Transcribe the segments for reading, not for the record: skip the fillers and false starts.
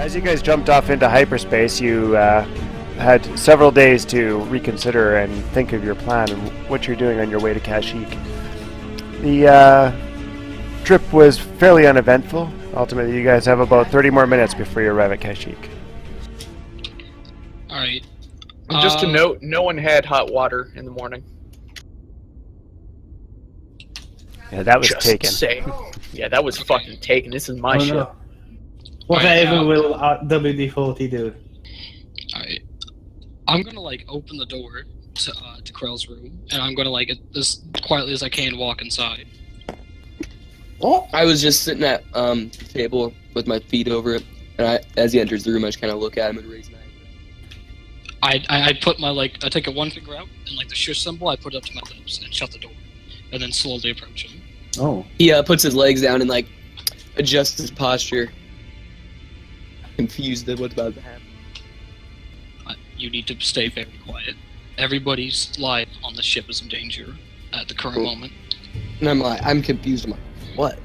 As you guys jumped off into hyperspace, you had several days to reconsider and think of your plan and what you're doing on your way to Kashyyyk. The trip was fairly uneventful. Ultimately, you guys have about 30 more minutes before you arrive at Kashyyyk. Alright. And just to note, no one had hot water in the morning. Yeah, that was Just taken. saying. Yeah, that was fucking taken. This is my shit. No. Whatever will WD-40 do? Alright. I'm gonna open the door to Krell's room, and I'm gonna as quietly as I can walk inside. Oh, I was just sitting at the table with my feet over it, and as he enters the room, I just kind of look at him and raise an eyebrow. I put my I take one finger out and the shush symbol, I put it up to my lips and shut the door, and then slowly approach him. Oh. He puts his legs down and adjusts his posture. Confused at what's about to happen. You need to stay very quiet. Everybody's life on the ship is in danger at the current moment. And I'm confused. I'm like, what?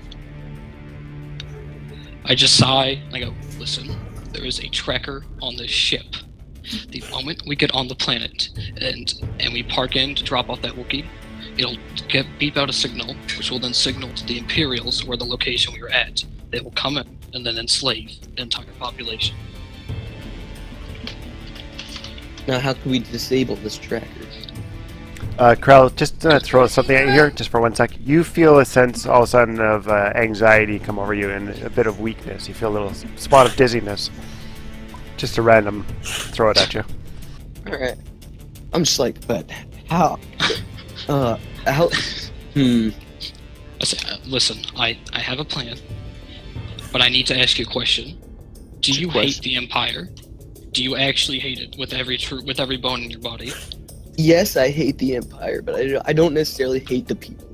I just sigh and I go, listen, there is a tracker on this ship. The moment we get on the planet and we park in to drop off that Wookiee, it'll beep out a signal, which will then signal to the Imperials where the location we were at. They will come in and then enslave the entire population. Now, how can we disable this tracker? Krell, just throw something at you here, just for 1 sec. You feel a sense all of a sudden of anxiety come over you and a bit of weakness. You feel a little spot of dizziness. Just a random throw it at you. Alright. I'm just but how? How? I say, listen, I have a plan, but I need to ask you a question. Do you hate the Empire? Do you actually hate it with every bone in your body? Yes, I hate the Empire, but I don't necessarily hate the people.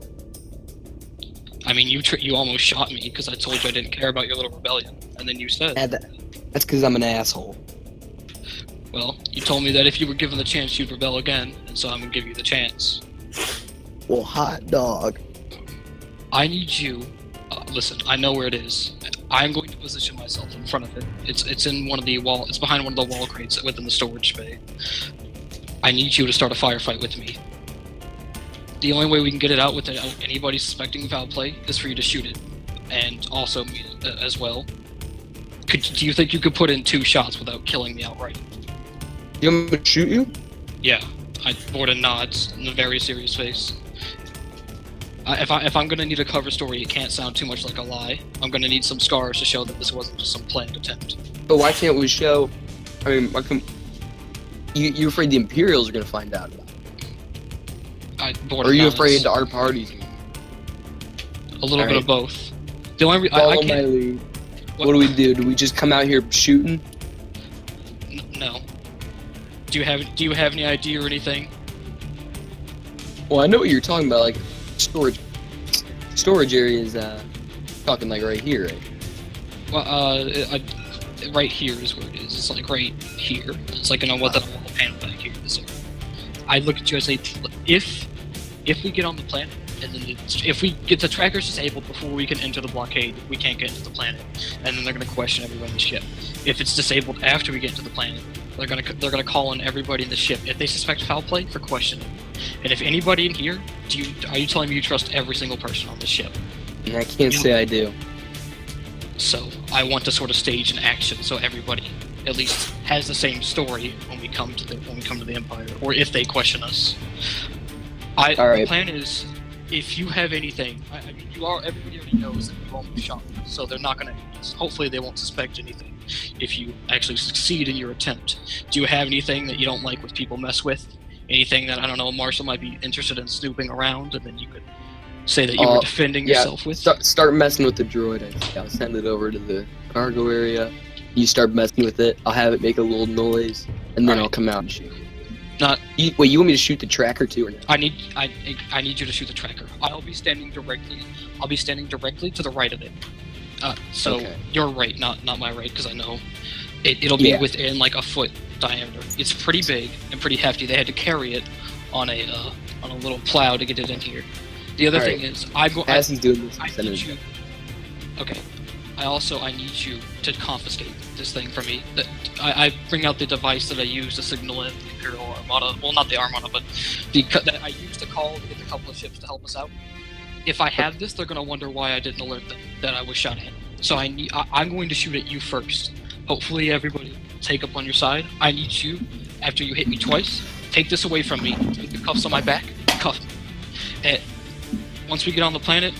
I mean, you almost shot me because I told you I didn't care about your little rebellion, and then you said... That's because I'm an asshole. Well, you told me that if you were given the chance, you'd rebel again, and so I'm gonna give you the chance. Well, hot dog. I need you... listen, I know where it is. I'm going to position myself in front of it. It's in one of the wall. It's behind one of the wall crates within the storage bay. I need you to start a firefight with me. The only way we can get it out without anybody suspecting foul play is for you to shoot it, and also me as well. Do you think you could put in 2 shots without killing me outright? You want me to shoot you? Yeah. Borden nods in a very serious face. If I'm gonna need a cover story, it can't sound too much like a lie. I'm gonna need some scars to show that this wasn't just some planned attempt. But why can't we show? I mean, you're afraid the Imperials are gonna find out about it? Or are you afraid our party's gonna? A little bit of both. The only Follow I can't. My lead. What do we do? Do we just come out here shooting? No. Do you have any idea or anything? Well, I know what you're talking about, storage areas, talking right here, right? Well, right here is where it is. It's right here. It's what the wall panel back here is. I look at you and say, if we get on the planet, and then if we get the trackers disabled before we can enter the blockade, we can't get into the planet, and then they're gonna question everyone in the ship. If it's disabled after we get into the planet, they're gonna call on everybody in the ship if they suspect foul play for questioning. And if anybody in here, are you telling me you trust every single person on the ship? I can't say I do. So I want to sort of stage an action so everybody at least has the same story when we come to the Empire, or if they question us. The plan is, if you have anything, everybody already knows that you almost shot me, so they're not gonna. Hopefully, they won't suspect anything if you actually succeed in your attempt. Do you have anything that you don't like when people mess with? Anything that, I don't know, Marshall might be interested in snooping around, and then you could say that you were defending yourself with? Start messing with the droid. I'll send it over to the cargo area. You start messing with it. I'll have it make a little noise, and then I'll come out and shoot. Wait, you want me to shoot the tracker too, or not? I need you to shoot the tracker. I'll be standing directly to the right of it. You're right, not my right, because I know it'll be within a foot diameter. It's pretty big and pretty hefty. They had to carry it on a little plow to get it in here. The other thing is, as he's doing this, Okay. I need you to confiscate this thing from me. I bring out the device that I use to signal in the Imperial Armada. Well, not the Armada, but that I used to call to get a couple of ships to help us out. If I have this, they're gonna wonder why I didn't alert them that I was shot at. So I'm going to shoot at you first. Hopefully, everybody will take up on your side. I need you, after you hit me twice, take this away from me. Take the cuffs on my back, cuff. And once we get on the planet,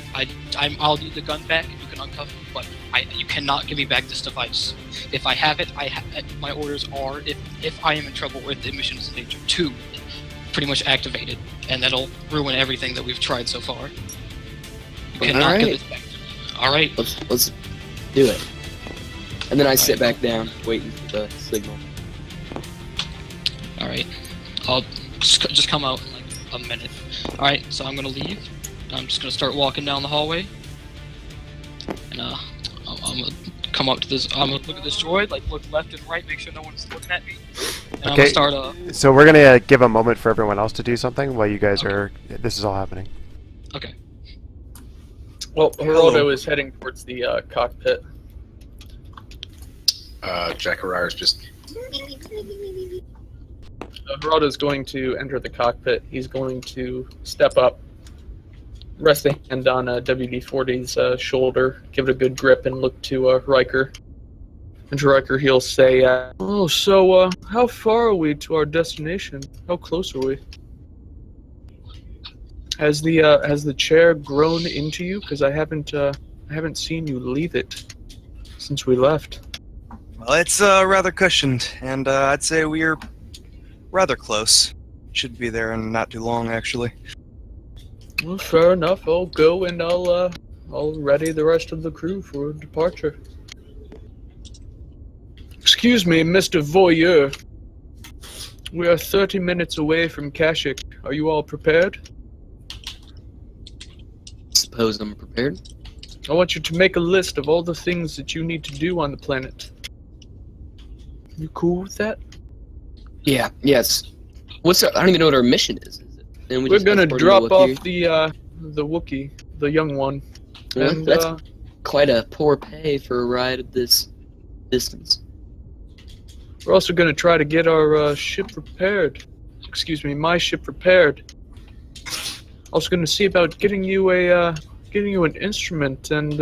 I'll need the gun back. You can uncuff me, but you cannot give me back this device. If I have it, my orders are if I am in trouble, if the mission is in danger, 2, pretty much activated, and that'll ruin everything that we've tried so far. You cannot give this back to me. All right. Let's do it. And then I sit back down, waiting for the signal. All right. I'll just come out in like a minute. All right. So I'm gonna leave. I'm just gonna start walking down the hallway, and I'm gonna come up to this. I'm gonna look at this droid, like look left and right, make sure no one's looking at me. And I'm gonna start. So we're gonna give a moment for everyone else to do something while you guys are. This is all happening. Okay. Well, Geraldo is heading towards the cockpit. Jackarar's just... Geraldo's going to enter the cockpit. He's going to step up, rest a hand on WD-40's shoulder, give it a good grip, and look to Riker. And to Riker, he'll say, so how far are we to our destination? How close are we? Has the chair grown into you? Because I haven't seen you leave it since we left. Well, it's rather cushioned, and I'd say we're rather close. Should be there in not too long, actually. Well, fair enough. I'll go and I'll ready the rest of the crew for departure. Excuse me, Mr. Voyeur. We are 30 minutes away from Kashyyyk. Are you all prepared? Suppose I'm prepared. I want you to make a list of all the things that you need to do on the planet. You cool with that? Yeah. Yes. I don't even know what our mission is. We're gonna drop off the Wookiee, the young one. Well, and that's quite a poor pay for a ride of this distance. we're also gonna try to get our ship repaired. Excuse me, my ship repaired. Also gonna see about getting you an instrument, and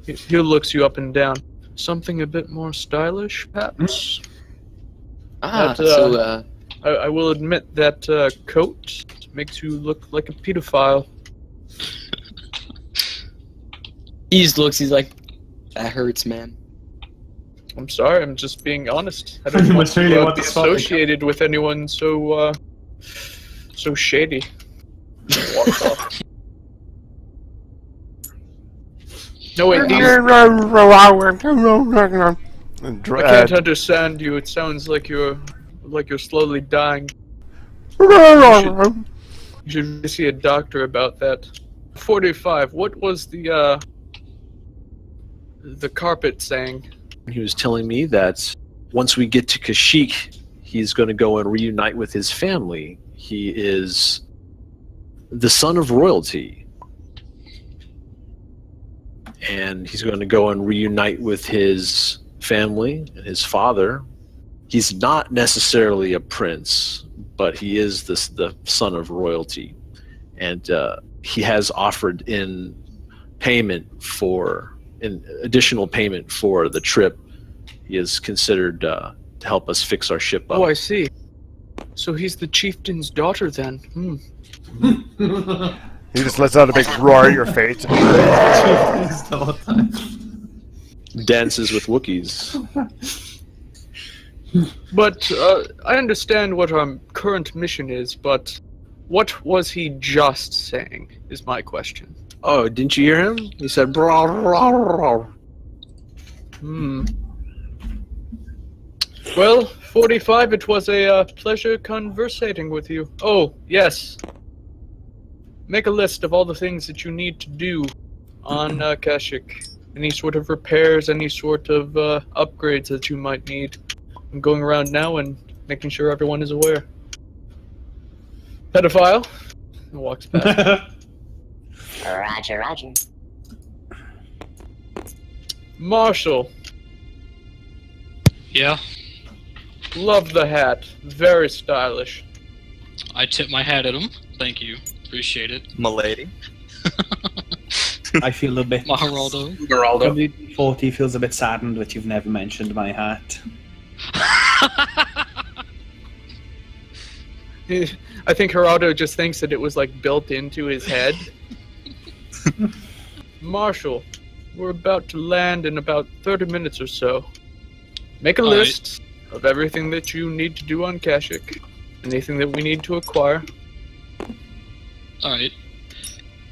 he looks you up and down. Something a bit more stylish, perhaps. I will admit that coat makes you look like a pedophile. He's like, that hurts, man. I'm sorry, I'm just being honest. I don't want to be associated with anyone so shady. Walks off. No, wait, I can't understand you. It sounds like you're slowly dying. You should see a doctor about that. 45. What was the carpet saying? He was telling me that once we get to Kashyyyk, he's going to go and reunite with his family. He is the son of royalty. And he's going to go and reunite with his family and his father. He's not necessarily a prince, but he is the son of royalty. And he has offered in additional payment for the trip. He is considered to help us fix our ship up. Oh, I see. So he's the chieftain's daughter then. He just lets out a big roar at your face. Dances with Wookiees. But I understand what our current mission is, but what was he just saying is my question. Oh, didn't you hear him? He said, "Blah, blah, blah." Well, 45, it was a pleasure conversating with you. Oh, yes. Make a list of all the things that you need to do on Kashyyyk. Any sort of repairs, any sort of upgrades that you might need. I'm going around now and making sure everyone is aware. Pedophile. He walks past. Roger. Marshall, Yeah, love the hat. Very stylish. I tip my hat at him. Thank you. Appreciate it. Milady. I feel a bit. Geraldo. Geraldo. WD-40 feels a bit saddened that you've never mentioned my hat. I think Geraldo just thinks that it was like built into his head. Marshall, we're about to land in about 30 minutes or so. Make a list of everything that you need to do on Kashyyyk. Anything that we need to acquire. Alright.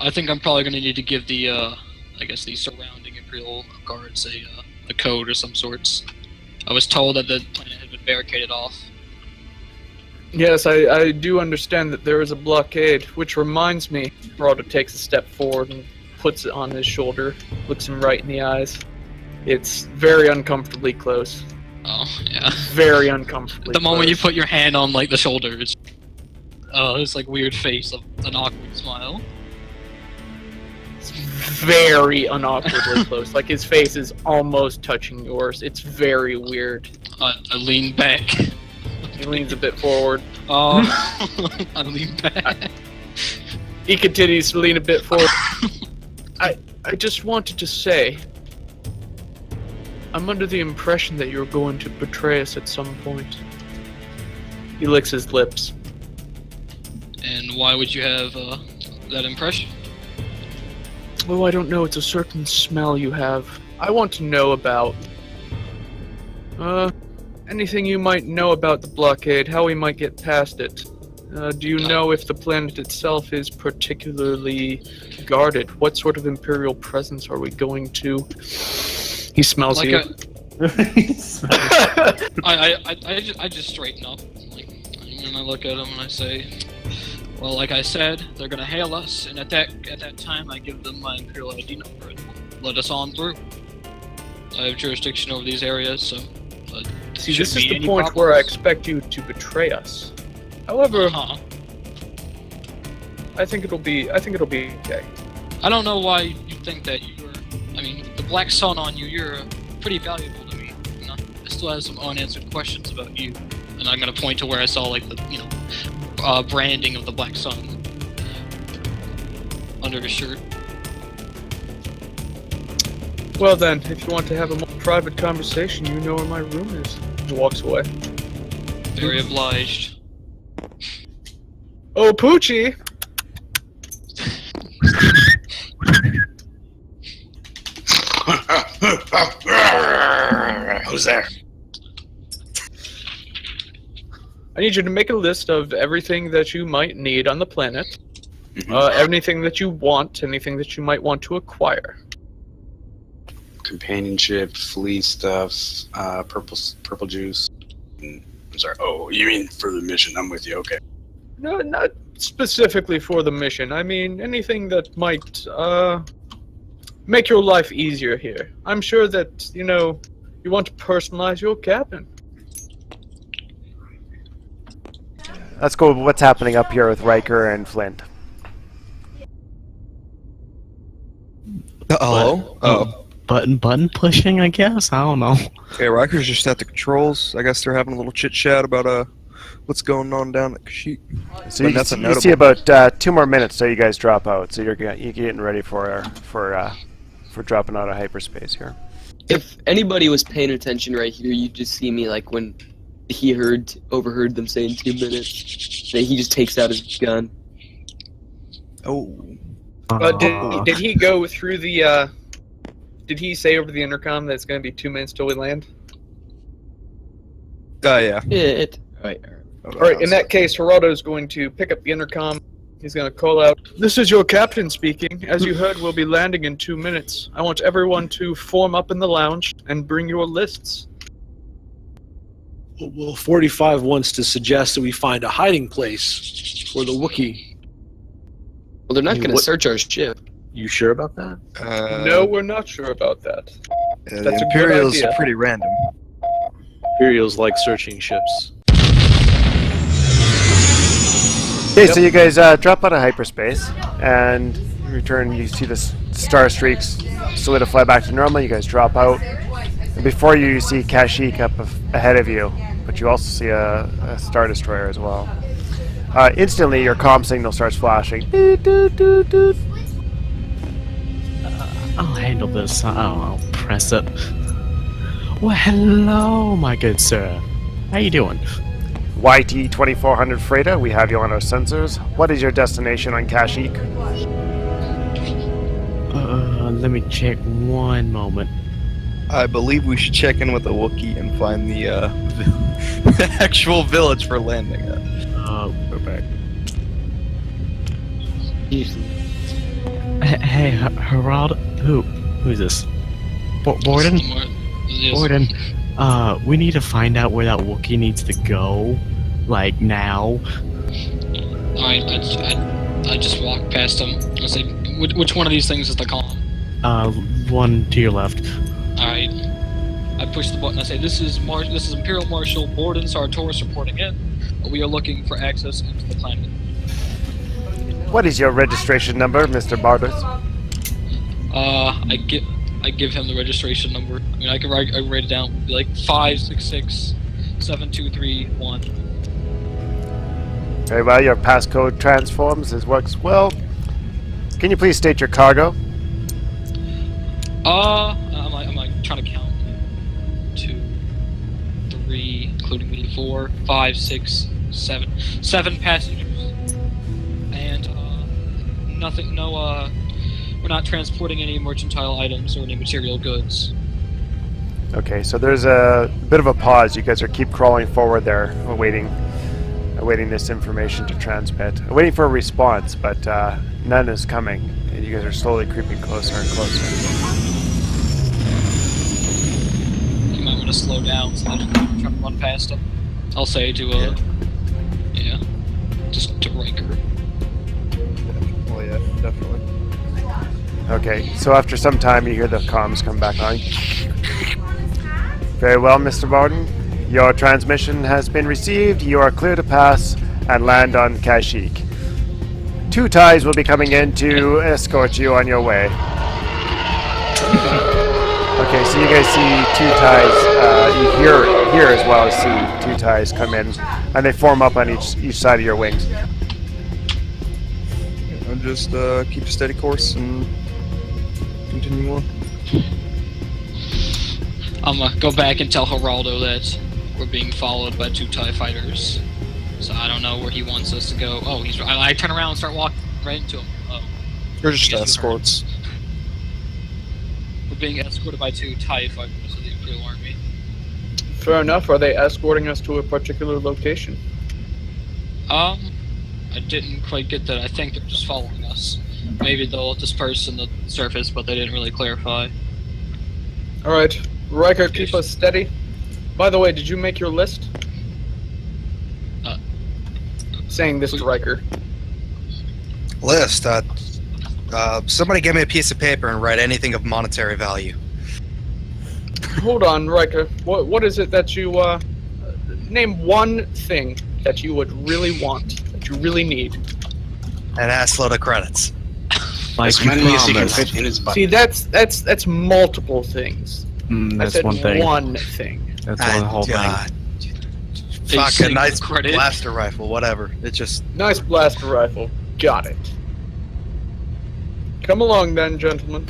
I think I'm probably going to need to give the, I guess the surrounding Imperial guards a code or some sorts. I was told that the planet had been barricaded off. Yes, I do understand that there is a blockade, which reminds me, Geraldo takes a step forward and puts it on his shoulder, looks him right in the eyes. It's very uncomfortably close. Oh, yeah. Very uncomfortably The moment you close. put your hand on, like, the shoulder, it's... this, like, weird face of an awkward smile. It's very unawkwardly close. Like, his face is almost touching yours. It's very weird. I lean back. He leans a bit forward. Oh, I lean back. He continues to lean a bit forward. I just wanted to say, I'm under the impression that you're going to betray us at some point. He licks his lips. And why would you have that impression? Oh, I don't know. It's a certain smell you have. I want to know about... anything you might know about the blockade, how we might get past it. Do you know if the planet itself is particularly guarded? What sort of Imperial presence are we going to... He smells Like you. I just straighten up. Like, and I look at him and I say, well, like I said, they're gonna hail us, and at that time I give them my Imperial ID number and let us on through. I have jurisdiction over these areas, so... See, this is the point where I expect you to betray us. However, I think it'll be okay. I don't know why you think that you're... I mean, the black sun on you, you're pretty valuable to me. You know? I still have some unanswered questions about you. And I'm gonna point to where I saw, like, the, branding of the black sun under his shirt. Well then, if you want to have a more private conversation, you know where my room is. He walks away. Very obliged. Oh, Poochie! Who's there? I need you to make a list of everything that you might need on the planet. Anything that you want, anything that you might want to acquire. Companionship, flea stuff, purple juice. I'm sorry. Oh, you mean for the mission? I'm with you. Okay. No, not specifically for the mission. I mean, anything that might, make your life easier here. I'm sure that, you want to personalize your cabin. Let's go with what's happening up here with Riker and Flint. Hello? Oh. Button pushing, I guess? I don't know. Okay, Riker's just at the controls. I guess they're having a little chit-chat about what's going on down at Kashyyyk. So you see about 2 more minutes till you guys drop out. So you're getting ready for dropping out of hyperspace here. If anybody was paying attention right here, you'd just see me like when he overheard them saying 2 minutes. That he just takes out his gun. Oh. Did he go through the? Did he say over the intercom that it's going to be 2 minutes till we land? Yeah. Alright. Alright, in that case, Geraldo's going to pick up the intercom. He's going to call out, "This is your captain speaking. As you heard, we'll be landing in 2 minutes. I want everyone to form up in the lounge and bring your lists." Well, 45 wants to suggest that we find a hiding place for the Wookiee. Well, they're not going to search our ship. You sure about that? No, we're not sure about that. Yeah, That's the a good Imperials idea. are pretty random. Imperials like searching ships. Okay, so you guys drop out of hyperspace and return. You see this star streaks solidify back to normal. You guys drop out. And before you see Kashyyyk up ahead of you, but you also see a Star Destroyer as well. Instantly, your comm signal starts flashing. Doot, doot, doot, doot. I'll handle this. I'll press it. Well, hello, my good sir. How you doing? YT 2400 Freighter, we have you on our sensors. What is your destination on Kashyyyk? Let me check one moment. I believe we should check in with the Wookiee and find the the actual village for landing at. Go back. Usually. Hey, Herald, who's this? Borden? Borden, we need to find out where that Wookiee needs to go, like now. Alright, I just walked past him. I say, which one of these things is the column? One to your left. Alright. I push the button. I say, this is Imperial Marshal Borden Sartoris reporting in. We are looking for access into the planet. What is your registration number, Mr. Bardos? I give him the registration number. I mean, I can write it down. It'd be like 566-7231. Very well, your passcode transforms. This works well. Can you please state your cargo? I'm like trying to count. 2, 3, including me, 4, 5, 6, 7. 7 passengers. And, nothing, we're not transporting any mercantile items or any material goods. Okay, so there's a bit of a pause. You guys keep crawling forward there, awaiting this information to transmit. Waiting for a response, but none is coming. And you guys are slowly creeping closer and closer. You might want to slow down so that I'm trying to run past him. I'll say to, just to Riker. Oh yeah, definitely. Okay, so after some time you hear the comms come back on. Very well, Mr. Borden. Your transmission has been received. You are clear to pass and land on Kashyyyk. 2 TIEs will be coming in to escort you on your way. Okay, so you guys see 2 TIEs. You hear as well as see 2 TIEs come in, and they form up on each side of your wings. And just keep a steady course and continue on. I'm gonna go back and tell Geraldo that we're being followed by 2 TIE fighters. So I don't know where he wants us to go. Oh, I turn around and start walking right into him. Oh. You're just escorts. We're being escorted by 2 TIE fighters of the Imperial Army. Fair enough. Are they escorting us to a particular location? I didn't quite get that. I think they're just following us. Maybe they'll disperse in the surface, but they didn't really clarify. Alright. Riker, keep us steady. By the way, did you make your list? Saying this to Riker. List. Somebody give me a piece of paper and write anything of monetary value. Hold on, Riker. What is it that you, name one thing that you would really want, that you really need. An assload of credits. Like As you many as he can promised. fit in his butt. See, that's multiple things. I That's said one thing. one thing. That's one whole thing. Fuck, a single nice credit. blaster rifle, whatever. It just... Nice blaster rifle. Got it. Come along then, gentlemen.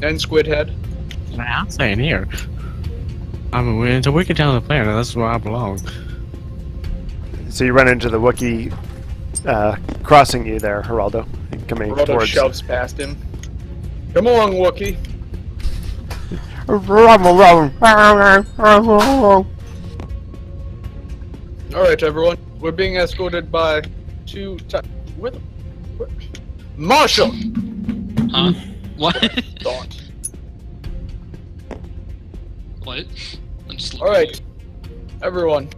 And Squidhead. Nah, I'm staying here. I mean, until we get down the planet, that's where I belong. So you run into the Wookiee crossing you there, Geraldo. Coming Geraldo towards. shoves past him. Come along, Wookiee. Alright, everyone. We're being escorted by 2 where? Marshal! Huh? What? Thought. What? I'm just Alright. Everyone.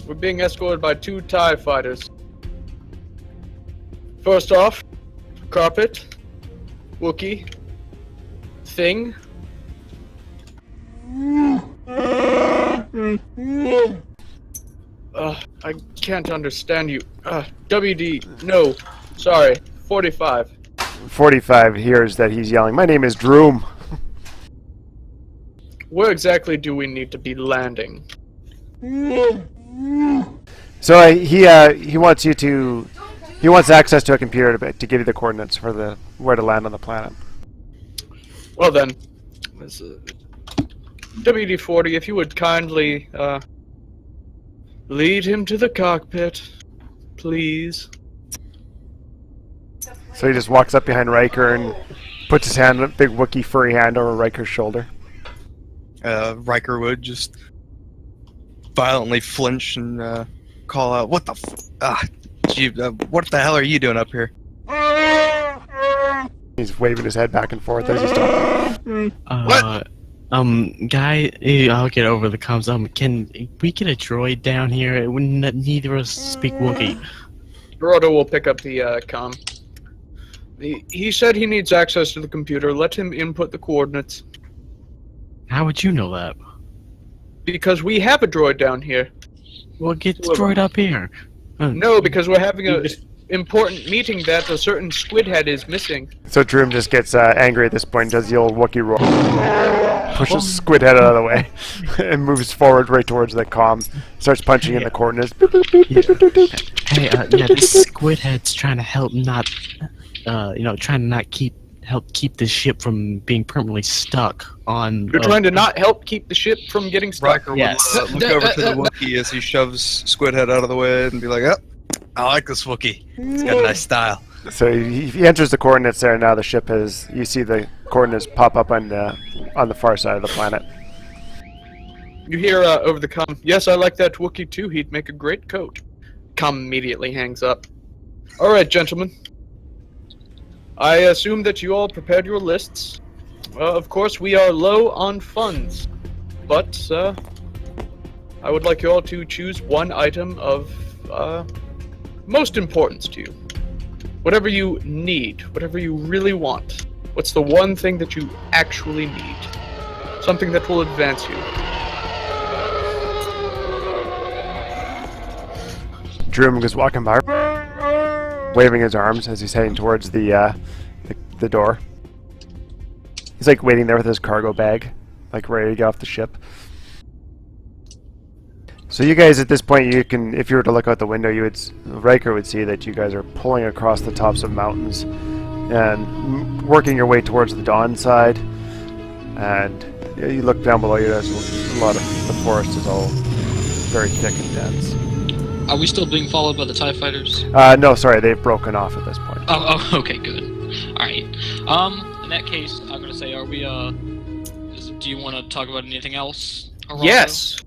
We're being escorted by 2 TIE fighters. First off, Carpet, Wookiee, Thing. I can't understand you. WD, no. Sorry, 45. WD-45 hears that he's yelling, "My name is Droom." Where exactly do we need to be landing? So he wants you to. He wants access to a computer to give you the coordinates for where to land on the planet. Well then, WD-40, if you would kindly lead him to the cockpit, please. So he just walks up behind Riker and puts his hand, a big Wookiee furry hand, over Riker's shoulder. Riker would just violently flinch and call out, "What the what the hell are you doing up here?" He's waving his head back and forth as he's talking. What? Guy, I'll get over the comms. Can we get a droid down here? Neither of us speak Wookiee. Gerardo will pick up the comm. He said he needs access to the computer. Let him input the coordinates. How would you know that? Because we have a droid down here. Well, get the droid up here. No, because we're having a important meeting that a certain squid head is missing. So Droom just gets angry at this point, does the old Wookiee roll, pushes Squid Head out of the way, and moves forward right towards the comm, starts punching in the coordinates. Hey, this Squid Head's trying to help not, trying to not help keep the ship from being permanently stuck on... You're trying to not help keep the ship from getting stuck? Riker will look over to the Wookiee as he shoves Squid Head out of the way and be like, "Oh, I like this Wookiee. He's got a nice style." So he enters the coordinates there, and now the ship has... You see the coordinates pop up on the far side of the planet. You hear over the comm, "Yes, I like that Wookiee too. He'd make a great coat." Comm immediately hangs up. Alright, gentlemen. I assume that you all prepared your lists. Of course, we are low on funds, but I would like you all to choose one item of most importance to you. Whatever you need, whatever you really want. What's the one thing that you actually need? Something that will advance you. Droom is walking by, waving his arms as he's heading towards the door. He's like waiting there with his cargo bag, like ready to get off the ship. So you guys at this point, you can, if you were to look out the window, Riker would see that you guys are pulling across the tops of mountains and working your way towards the dawn side. And you look down below you, there's a lot of the forest is all very thick and dense. Are we still being followed by the TIE fighters? No, sorry, they've broken off at this point. Oh, okay, good. Alright. In that case, I'm gonna say, are we, do you want to talk about anything else, Gerardo? Yes!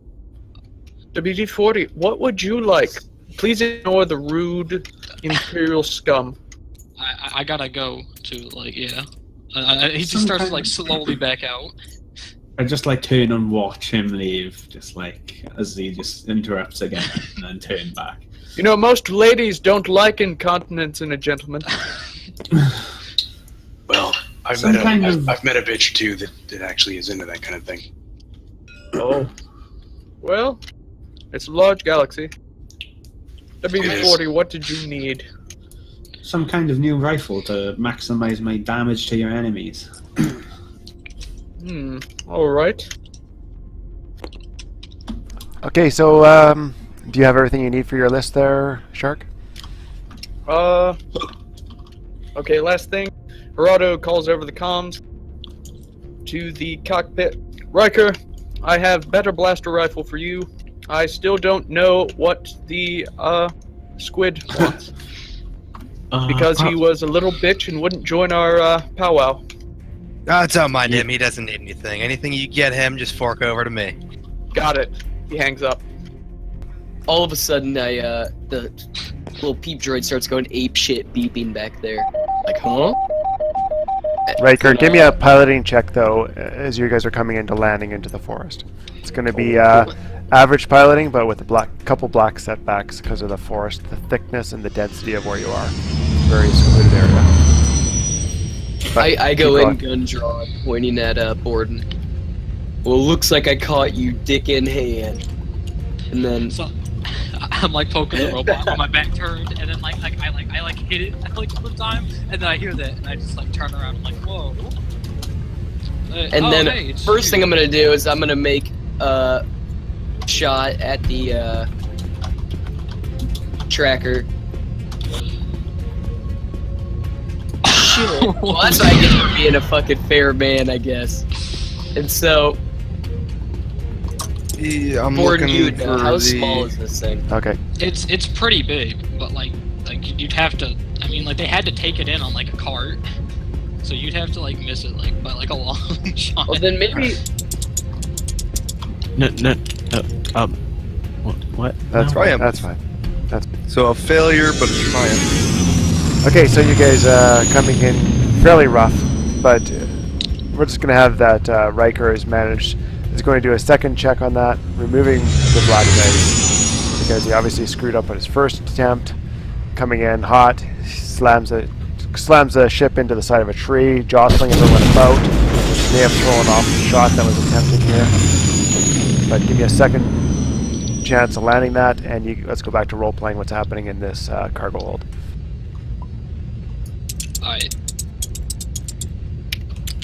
WD-40, what would you like? Please ignore the rude Imperial scum. I gotta go to, like, yeah. He just starts to, like, slowly back out. I just, like, turn and watch him leave, just, like, as he just interrupts again, and then turn back. You know, most ladies don't like incontinence in a gentleman. Well, I've met a bitch, too, that actually is into that kind of thing. Oh. Well, it's a large galaxy. WD-40, what did you need? Some kind of new rifle to maximize my damage to your enemies. Alright. Okay, so, do you have everything you need for your list there, Shark? Okay, last thing. Gerardo calls over the comms to the cockpit. Riker, I have better blaster rifle for you. I still don't know what the, squid wants. Because he was a little bitch and wouldn't join our, powwow. Oh, don't mind him. He doesn't need anything. Anything you get him, just fork over to me. Got it. He hangs up. All of a sudden, the little peep droid starts going ape shit, beeping back there. Like, huh? Riker, give me a piloting check, though, as you guys are coming into landing into the forest. It's going to be average piloting, but with a couple black setbacks because of the forest, the thickness and the density of where you are. Very secluded area. I go in gun drawn, pointing at Borden. Well, looks like I caught you dick in hand. And then... So, I'm like poking the robot with my back turned, and then I hit it like all the time, and then I hear that, and I just like turn around and like, whoa. And then hey, first thing I'm gonna do is I'm gonna make a shot at the tracker. Shit. Well, that's what I get for being a fucking fair man, I guess. And so, Yeah, I'm Gordon, looking you would know, for how the... small is this thing? Okay. It's pretty big, but like you'd have to. I mean, like they had to take it in on like a cart, so you'd have to like miss it like by like a long shot. Well, then maybe. What? That's No. fine. That's fine. So a failure, but a triumph. Okay, so you guys coming in fairly rough, but we're just going to have that Riker is going to do a second check on that, removing the black dice, because he obviously screwed up on his first attempt. Coming in hot, slams the ship into the side of a tree, jostling everyone about. May have thrown off the shot that was attempted here, but give me a second chance of landing that, and let's go back to role-playing what's happening in this cargo hold.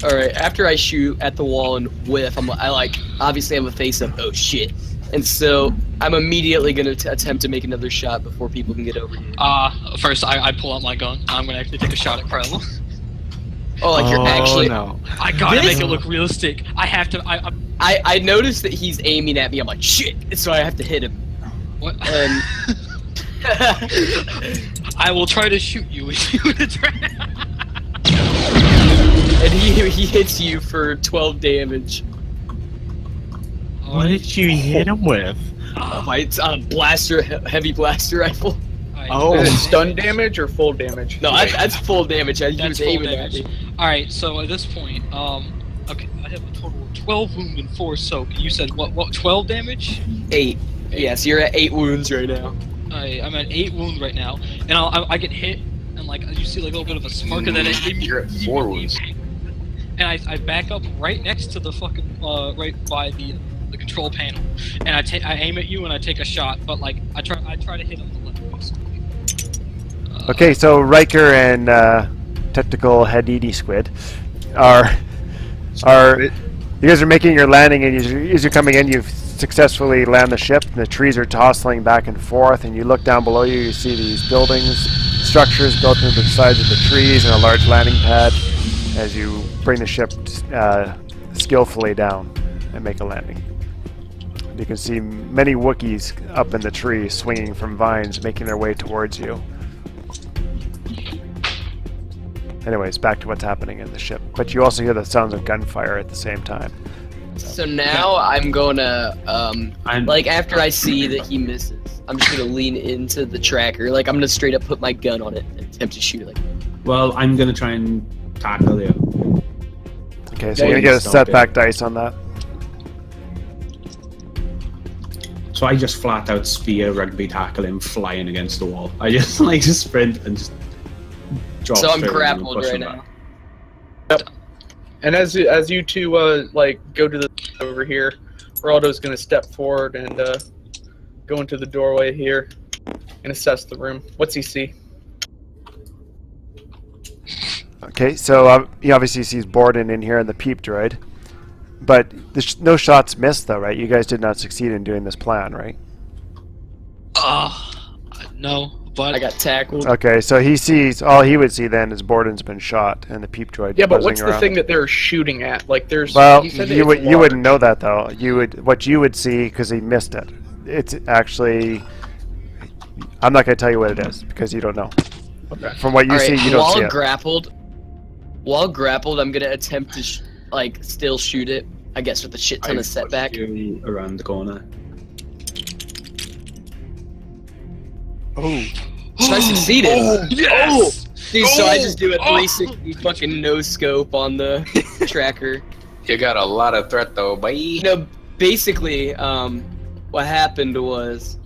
Alright, after I shoot at the wall and whiff, obviously have a face of, oh shit. And so, I'm immediately gonna attempt to make another shot before people can get over here. First I pull out my gun. I'm gonna actually take a shot at Krell. Oh, like you're actually... No. I gotta make it look realistic. I have to. I noticed that he's aiming at me. I'm like, shit! So I have to hit him. What? And... I will try to shoot you if you would try. And he hits you for 12 damage. What did you hit him with? My heavy blaster rifle. Oh. Is it stun damage or full damage? No, that's full damage. He That's was full aiming damage. at me. Alright, so at this point, okay, I have a total of 12 wound and 4 soak. You said what 12 damage? 8. Yes, you're at 8 wounds right now. I'm at 8 wounds right now, and I get hit, and like you see like a little bit of a spark, and then You're at 4 wounds. And I back up right next to the fucking right by the control panel, and I aim at you and I take a shot, but like I try to hit on the left. Okay, so Riker and Technical Hadidi Squid are you guys are making your landing, and as you're coming in, you've successfully land the ship, and the trees are tossing back and forth, and you look down below you, you see these buildings, structures built into the sides of the trees, and a large landing pad as you bring the ship skillfully down and make a landing. You can see many Wookiees up in the tree, swinging from vines, making their way towards you. Anyways, back to what's happening in the ship. But you also hear the sounds of gunfire at the same time. So now I'm gonna, like after I see that he misses, I'm just gonna lean into the tracker. Like I'm gonna straight up put my gun on it and attempt to shoot it. Well, I'm gonna try and tackle you. Okay, so you're gonna get a setback dice on that. So I just flat out spear rugby tackle him flying against the wall. I just like just sprint and just drop. So I'm straight grappled and push right him now. back. Yep. And as you two like go to the over here, Geraldo's gonna step forward and go into the doorway here and assess the room. What's he see? Okay, so he obviously sees Borden in here and the peep droid. But no shots missed, though, right? You guys did not succeed in doing this plan, right? No, but I got tackled. Okay, so he sees, all he would see then is Borden's been shot and the peep droid. Yeah, but buzzing what's the around. thing that they're shooting at? Like there's. Well, he said you it's wouldn't know that though. What you would see, because he missed it. It's actually, I'm not going to tell you what it is because you don't know. Okay. From what you see, you don't see it. While grappled, I'm gonna attempt to still shoot it. I guess with a shit ton of setback. You around the corner. Oh. So I succeeded. Oh, yes! Dude, so I just do a 360 fucking no scope on the tracker. You got a lot of threat though, bye. You know, basically, what happened was,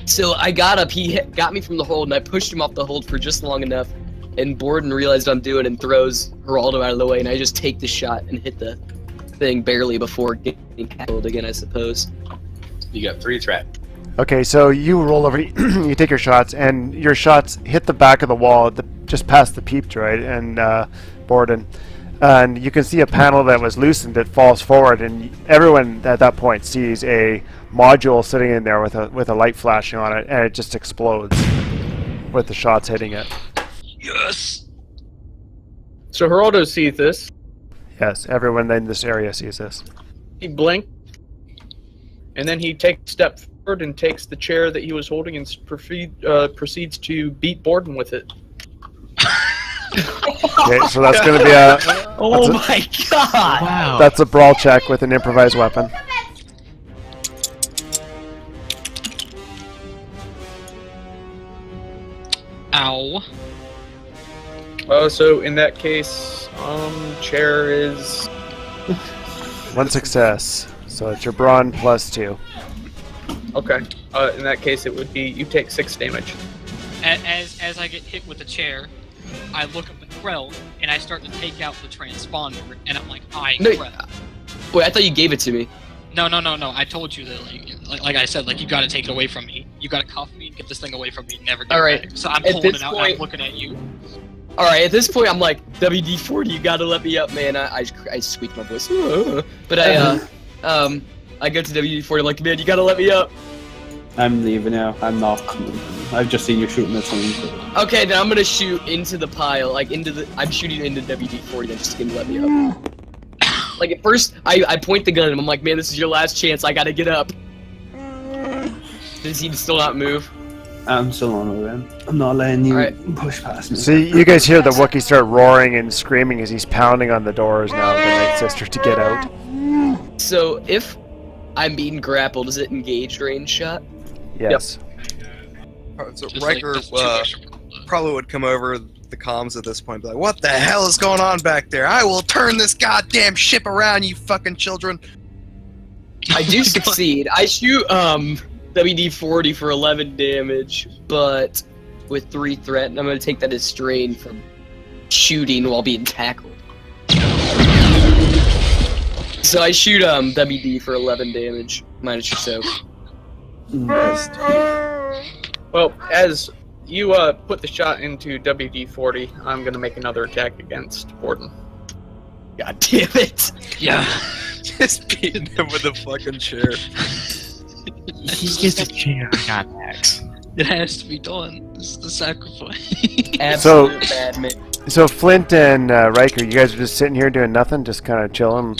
so I got up, he got me from the hold, and I pushed him off the hold for just long enough, and Borden realized what I'm doing and throws Geraldo out of the way, and I just take the shot and hit the thing barely before getting tackled again, I suppose. You got 3 threat. Okay, so you roll over, you take your shots, and your shots hit the back of the wall, just past the peep droid and Borden. And you can see a panel that was loosened that falls forward, and everyone at that point sees a module sitting in there with a light flashing on it, and it just explodes with the shots hitting it. Yes. So Geraldo sees this. Yes, everyone in this area sees this. He blinked, and then he takes a step forward and takes the chair that he was holding and proceeds to beat Borden with it. Okay, so that's going to be my god! Wow. that's a brawl check with an improvised weapon. Ow. So in that case, chair is... One success. So it's your brawn plus 2. Okay. In that case, it would be you take 6 damage. As I get hit with the chair, I look up at Krell and I start to take out the transponder, and I'm like, Krell. Wait, I thought you gave it to me. No. I told you that, like I said, like, you gotta take it away from me. You gotta cuff me and get this thing away from me and never get it back. So I'm pulling it out and I'm looking at you. Alright, at this point, I'm like, WD-40, you gotta let me up, man. I squeaked my voice. But I go to WD-40, like, man, you gotta let me up. I'm leaving now. I'm not. I've just seen you shooting at something. Okay, then I'm gonna shoot into the pile, like, I'm shooting into WD-40, then just gonna let me up. Like, at first, I point the gun at him, I'm like, man, this is your last chance, I gotta get up. Does he still not move? I'm still on moving. I'm not letting you push past me. So you guys hear the Wookiee start roaring and screaming as he's pounding on the doors now of the Night Sister to get out. So, if I'm being grappled, is it engaged range shot? Yes. So Riker probably would come over the comms at this point and be like, what the hell is going on back there? I will turn this goddamn ship around, you fucking children! I do succeed. I shoot, WD-40 for 11 damage, but with 3 threat, and I'm going to take that as strain from shooting while being tackled. So I shoot WD for 11 damage, minus yourself. Well, as you put the shot into WD-40, I'm going to make another attack against Borden. God damn it! Yeah. Just beating him with a fucking chair. He gets a chair. I got axe. It has to be done. This is the sacrifice. Absolute bad man. So Flint and Riker, you guys are just sitting here doing nothing, just kind of chilling,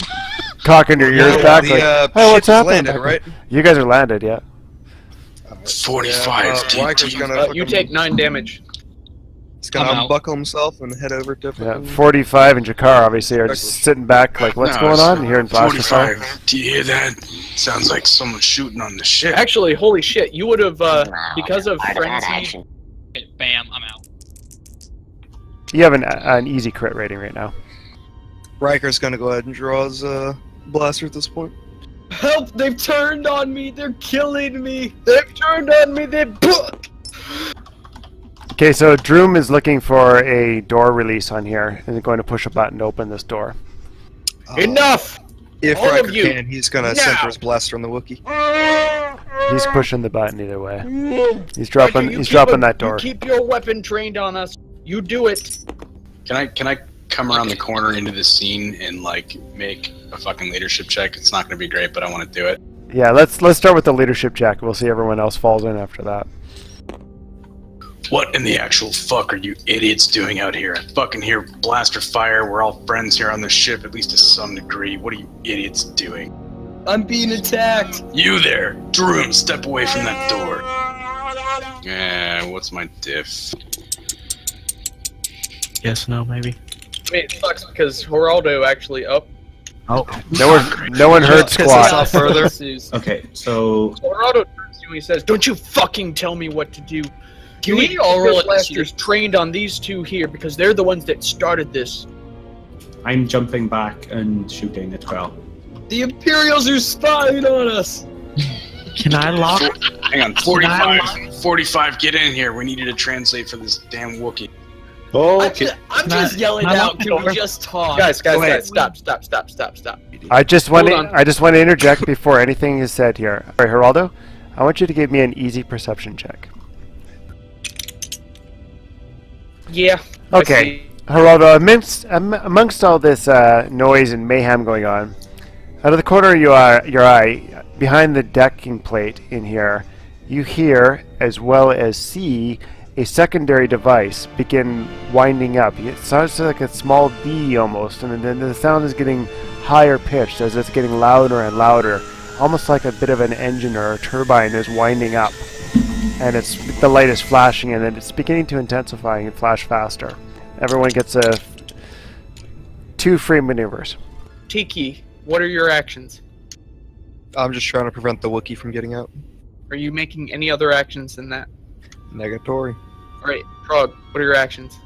cocking your ears back, like, "Oh, what's happening?" Landed, right? You guys are landed, yeah. 45. Riker's gonna You take 9 damage. He's gonna unbuckle himself and head over to. Yeah, 45 and Jakar obviously are just sitting back, like, what's going on? You're hearing blaster fire. 45. Do you hear that? Sounds like someone shooting on the ship. Actually, holy shit, you would have, because of frenzy... Bam, I'm out. You have an easy crit rating right now. Riker's gonna go ahead and draw his blaster at this point. Help! They've turned on me! They're killing me! They've turned on me! Okay, so Droom is looking for a door release on here, and is going to push a button to open this door. Enough! If All of Riker you, can, he's gonna now! center his blaster on the Wookiee. He's pushing the button either way. He's dropping that door. You keep your weapon trained on us. You do it. Can I come around the corner into the scene and like make a fucking leadership check? It's not gonna be great, but I want to do it. Yeah, let's start with the leadership check. We'll see everyone else falls in after that. What in the actual fuck are you idiots doing out here? I fucking hear blaster fire. We're all friends here on the ship, at least to some degree. What are you idiots doing? I'm being attacked! You there! Droom, step away from that door. Yeah, what's my diff? Yes, no, maybe. I mean, it sucks because Geraldo actually up. Oh. No one heard Piss us off squat. further. Okay, so Geraldo turns to you and he says, "Don't you fucking tell me what to do. Can You we need all roll your it blasters trained on these two here because they're the ones that started this." I'm jumping back and shooting as well. The Imperials are spying on us! Can I lock? Hang on, 45, get in here. We need you to translate for this damn Wookiee. Oh, I'm just yelling out, can we just talk? Guys, ahead. stop. I just want Hold on. to interject before anything is said here. All right, Geraldo, I want you to give me an easy perception check. Yeah. Okay. Geraldo, amongst all this noise and mayhem going on, out of the corner of your eye, behind the decking plate in here, you hear, as well as see, a secondary device begin winding up. It sounds like a small bee almost, and then the sound is getting higher pitched as it's getting louder and louder, almost like a bit of an engine or a turbine is winding up. And the light is flashing, and then it's beginning to intensify and flash faster. Everyone gets 2 free maneuvers. Tiki, what are your actions? I'm just trying to prevent the Wookiee from getting out. Are you making any other actions than that? Negatory. Alright, Trog, what are your actions?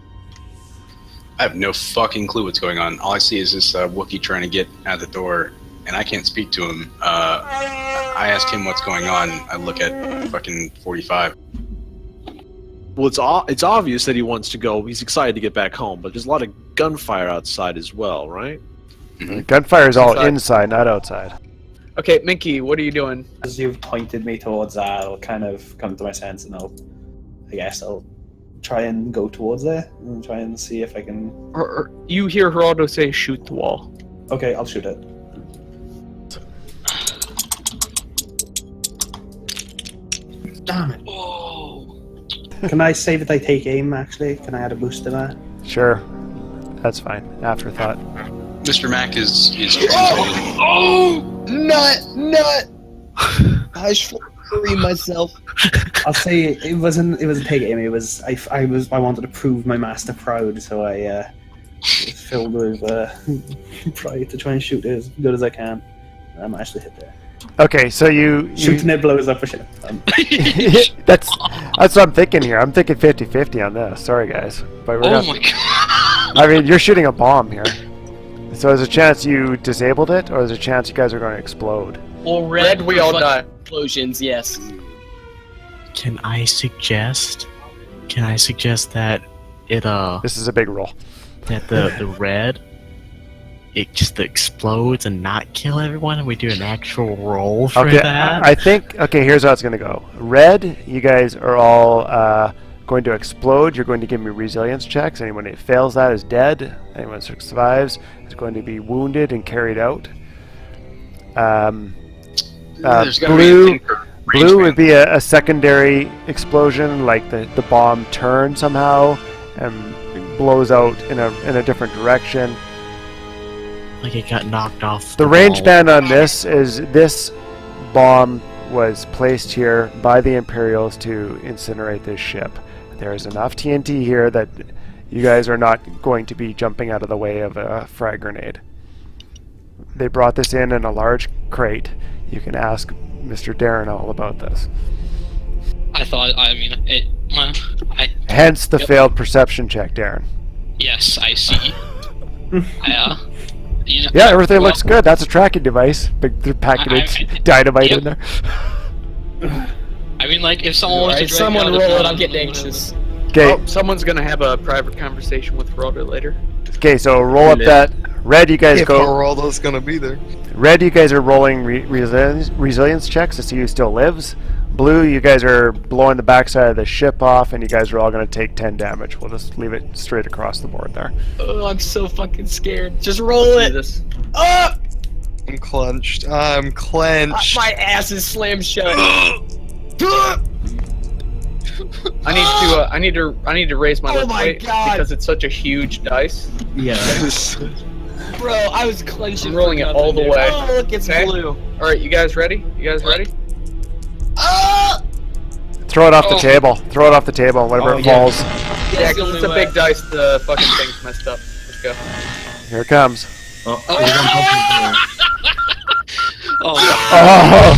I have no fucking clue what's going on. All I see is this Wookiee trying to get out the door, and I can't speak to him. I ask him what's going on. I look at fucking 45. Well, it's obvious that he wants to go. He's excited to get back home, but there's a lot of gunfire outside as well, right? Mm-hmm. Gunfire is all inside, not outside. Okay, Minky, what are you doing? As you've pointed me towards that, I'll kind of come to my sense, and I guess I'll try and go towards there and try and see if I can. Or you hear Geraldo say, "Shoot the wall." Okay, I'll shoot it. Damn it! Oh. Can I say that I take aim? Actually, can I add a boost to that? Sure. That's fine. Afterthought. Mr. Mac is Nut! I should free myself. I'll say it wasn't a take aim. It was I wanted to prove my master proud, so I was filled with pride to try and shoot it as good as I can. I managed to hit there. Okay, so you Shooting it blows up a shit. that's what I'm thinking here. I'm thinking 50-50 on this. Sorry, guys, but we're Oh my god. I mean, you're shooting a bomb here, so there's a chance you disabled it, or there's a chance you guys are going to explode. Well, Red, we all die. Explosions, yes. Can I suggest that it This is a big roll. that the red it just explodes and not kill everyone, and we do an actual roll for Okay, that? I think. Okay, here's how it's going to go. Red, you guys are all going to explode. You're going to give me resilience checks. Anyone who fails that is dead. Anyone who survives is going to be wounded and carried out. There's gotta be a Blue, thing for blue range would be a secondary explosion, like the bomb turns somehow and blows out in a different direction. Like it got knocked off. The range band on this is this bomb was placed here by the Imperials to incinerate this ship. There is enough TNT here that you guys are not going to be jumping out of the way of a frag grenade. They brought this in a large crate. You can ask Mr. Darren all about this. Hence the failed perception check, Darren. Yes, I see. Yeah, everything looks good. That's a tracking device. Big package dynamite in there. I mean, like, if someone wants to drag someone out the roll it, gun, I'm getting anxious. Okay. Oh, someone's gonna have a private conversation with Geraldo later. Okay, so roll up that. Red, you guys If go. Geraldo's gonna be there. Red, you guys are rolling resilience checks to see who still lives. Blue, you guys are blowing the backside of the ship off, and you guys are all going to take 10 damage. We'll just leave it straight across the board there. Oh, I'm so fucking scared. Just roll Do it. this. Ah! I'm clenched. I'm clenched. My ass is slammed shut. I need to raise my Oh lift my weight God. because it's such a huge dice. Yeah. Bro, I was clenching. I'm rolling for it all nothing, the dude. way. Oh, look, it's Okay. blue. All right, you guys ready? Ah! Throw it off the table. Throw it off the table. Whenever it falls. Yeah, That's the 'cause only it's a way. big dice. The fucking thing's messed up. Let's go. Here it comes. Oh, Oh!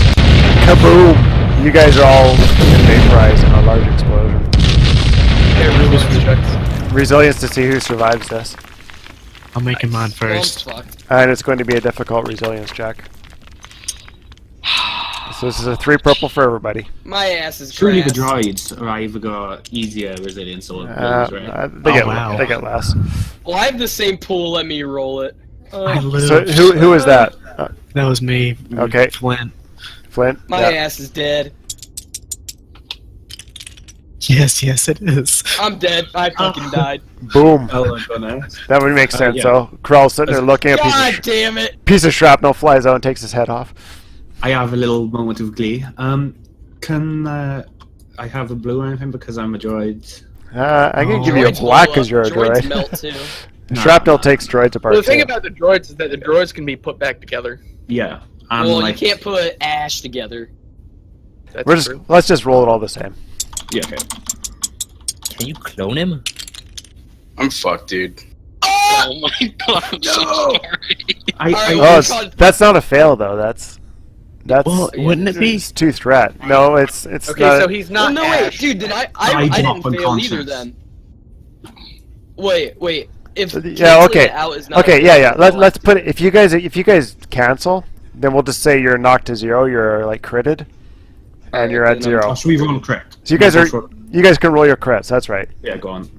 Kaboom! You guys are all vaporized in a large explosion. Okay, resilience checks. Resilience to see who survives this. I'm making mine Well, I'm first. fucked. And it's going to be a difficult resilience check. So this is a 3 purple for everybody. My ass is Surely the grass. droids are either got easier resilience or blues, right? They wow. get less. Well, I have the same pool. Let me roll it. I So lived. who is that? That was me. Okay. Flint. Flint? My Yeah. ass is dead. Yes, it is. I'm dead. I fucking died. Boom. Oh, go now. That would make sense, yeah. though. Krell's sitting there looking at God damn it! piece of shrapnel flies out and takes his head off. I have a little moment of glee. Can I have a blue or anything because I'm a droid? I can give you a Droids black blow because up. you're a Droids droid. melt too. Shrapnel takes droids apart. Well, the thing too. about the droids is that the droids can be put back together. Yeah. And Well, like, you can't put Ash together. That's true. Let's just roll it all the same. Yeah, okay. Can you clone him? I'm fucked, dude. Oh my god, I'm so sorry. That's not a fail though. That's Well, wouldn't it be? It's two threat. No, it's Okay, not. so he's not. no, wait, Ash. dude. Did I drop didn't fail unconscious. either then. Wait. If Yeah, canceling okay. it out is not Okay, a yeah. fail, I'll Let's have put it. If you guys cancel, then we'll just say you're knocked to 0. You're like critted, and Alright, you're at then I'm- 0. Should we roll correct? So you guys can roll your crits. That's right. Yeah, go on.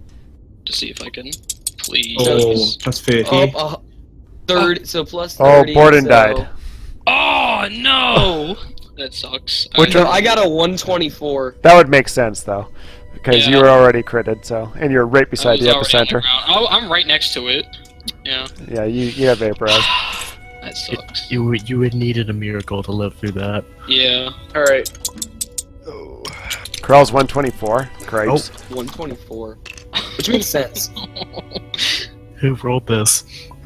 To see if I can, please. Oh, that's 30. 30. So plus Oh, 30. Borden so- died. Oh no, that sucks. Which No, one- I got a 124. That would make sense though, because you Yeah. were already critted. So, and you're right I beside was the already on the epicenter. ground. Oh, I'm right next to it. Yeah, Yeah, you have vaporized. that sucks. You would needed a miracle to live through that. Yeah. All right. Krell's 124. Cripes. 124. Which makes sense. Who rolled this?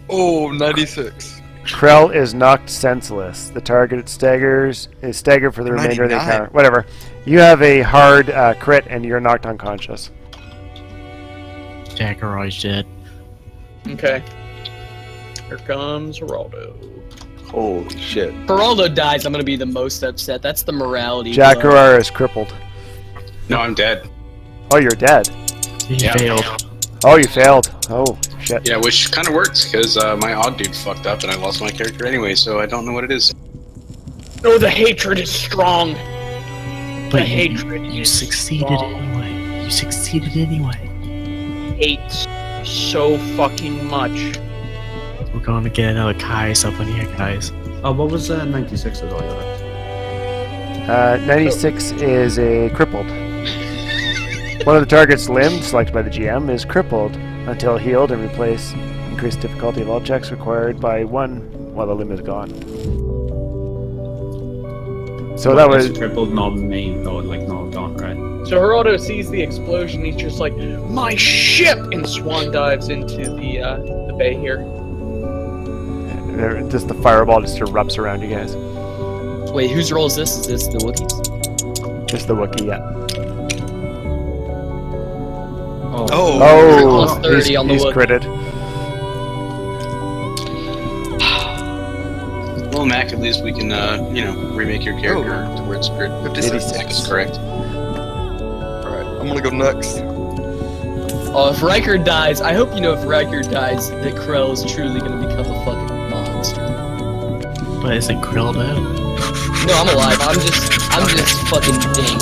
Oh, 96. Krell is knocked senseless. The target is staggered for the remainder of the 99. encounter. Whatever. You have a hard crit and you're knocked unconscious. Jackarai's dead. Okay. Here comes Geraldo. Holy shit. Geraldo dies, I'm gonna be the most upset. That's the morality. blow. Jackarai is crippled. No, I'm dead. Oh, you're dead. He Yeah. failed. Oh, you failed. Oh, shit. Yeah, which kind of works because my odd dude fucked up and I lost my character anyway, so I don't know what it is. Oh, the hatred is strong. But The hatred you is succeeded strong. anyway. You succeeded anyway. Hates so fucking much. We're going to get another Kais up in here, guys. Oh, what was 96 as all your left? 96 is a crippled. One of the target's limbs, selected by the GM, is crippled until healed and replace increased difficulty of all checks required by 1 while the limb is gone. So that was... crippled, not main, or like not gone, right? So Geraldo sees the explosion. He's just like, "My ship!" and swan dives into the bay here. Just the fireball just erupts around you guys. Wait, whose role is this? Is this the Wookiees? Just the Wookiee, yeah. Oh. Plus 30 he's, on the he's Wookiee. critted. Well, Mac, at least we can, remake your character to where it's good. 56. That's correct. Alright, I'm gonna go next. Oh, if Riker dies, I hope you know if Riker dies that Krell is truly gonna become a fucking monster. But isn't Krill dead? No, I'm alive. I'm just fucking ding.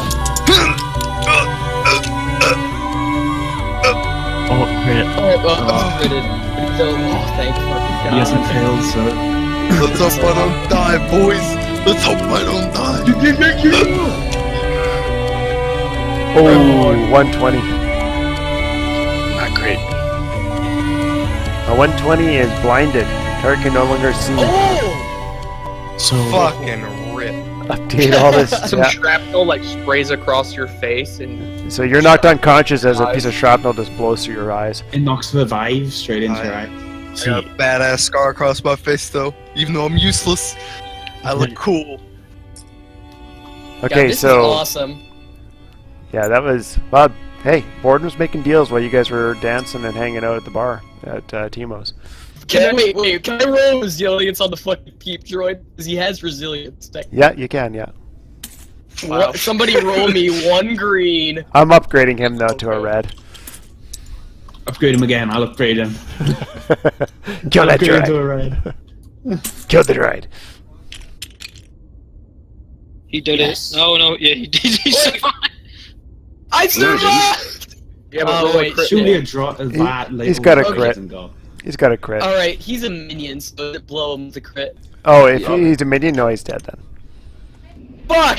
Oh, crit. Critted. But he's thank fucking God. He hasn't failed, so. Let's hope I don't die, boys. Let's hope I don't die. Oh, 120. Not great. A 120 is blinded. Target can no longer see. So, Fucking rip. Update all this. Some Yeah. shrapnel like sprays across your face, and So you're knocked unconscious as a piece of shrapnel just blows through your eyes. It knocks the vibe straight into your Aye. eye. I got a badass scar across my face, though. Even though I'm useless, I look cool. Okay, this so is awesome. yeah, that was well. Hey, Borden was making deals while you guys were dancing and hanging out at the bar at Timo's. Wait, can I roll resilience on the fucking peep droid? Because he has resilience. Yeah, you can. Yeah, Wow. Somebody roll me 1 green. I'm upgrading him though to a red. Upgrade him again, I'll upgrade him. Kill that Upgrade him to droid. a red. Kill the droid. He did Yes. it. No, yeah, he did. He survived. I survived! yeah, but Oh, roll a wait, crit. Surely a draw that he's got a little crit. doesn't go. He's got a crit. Alright, he's a minion, so does it blow him with a crit? Oh, if he's a minion, no, he's dead then. Fuck!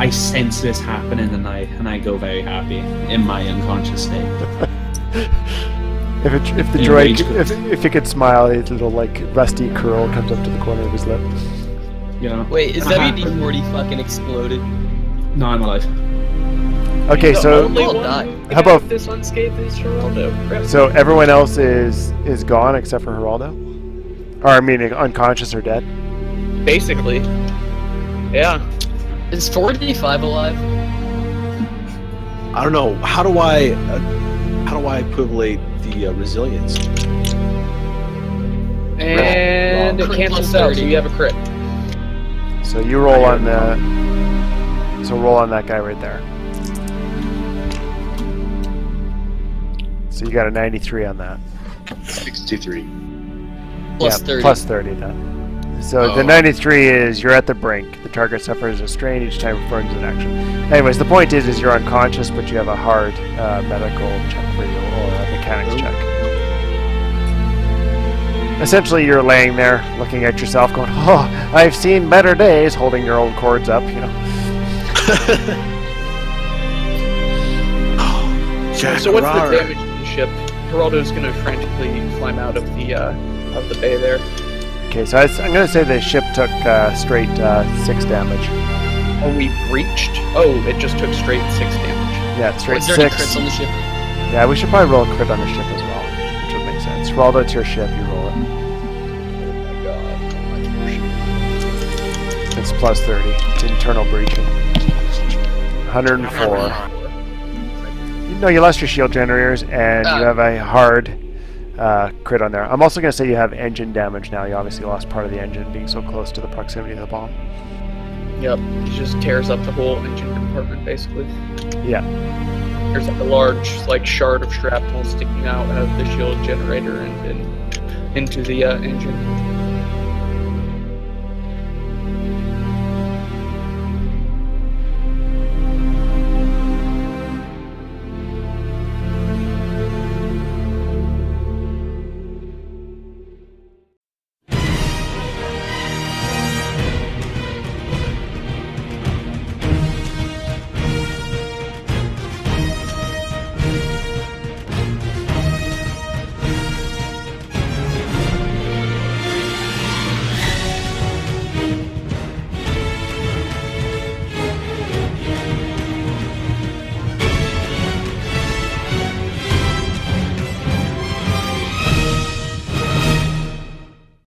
I sense this happening, and I go very happy in my unconscious state. If the droid, if he could smile, his little like rusty curl comes up to the corner of his lip. Yeah. Wait, is WD-40 fucking exploded? No, I'm alive. Okay, so How about this unscathed is Geraldo? Crap. so everyone else is gone except for Geraldo, or meaning unconscious or dead. Basically. Yeah. Is 45 alive? I don't know. How do I equivalate the resilience? And it Crit cancels plus out, so 30. you have a crit. So you roll on the. So roll on that guy right there. So you got a 93 on that. 63. Plus Yeah, 30. plus 30 then. So the 93 is you're at the brink. The target suffers a strain each time it performs an action. Anyways, the point is you're unconscious, but you have a hard medical check for you, or a mechanics check. Essentially, you're laying there, looking at yourself, going, "Oh, I've seen better days," holding your old cords up, you know. So what's the damage to the ship? Geraldo's gonna frantically climb out of the bay there. Okay, so I'm going to say the ship took straight 6 damage. Oh, we breached? Oh, it just took straight 6 damage. Yeah, straight Was there any 6. crits on the ship? Yeah, we should probably roll a crit on the ship as well, which would make sense. Geraldo, it's your ship, you roll it. Oh my god. It's plus 30. It's internal breaching. 104. No, you lost your shield generators, and you have a hard crit on there. I'm also going to say you have engine damage now. You obviously lost part of the engine being so close to the proximity of the bomb. Yep, it just tears up the whole engine compartment, basically. Yeah. There's like a large, like, shard of shrapnel sticking out of the shield generator and into the engine.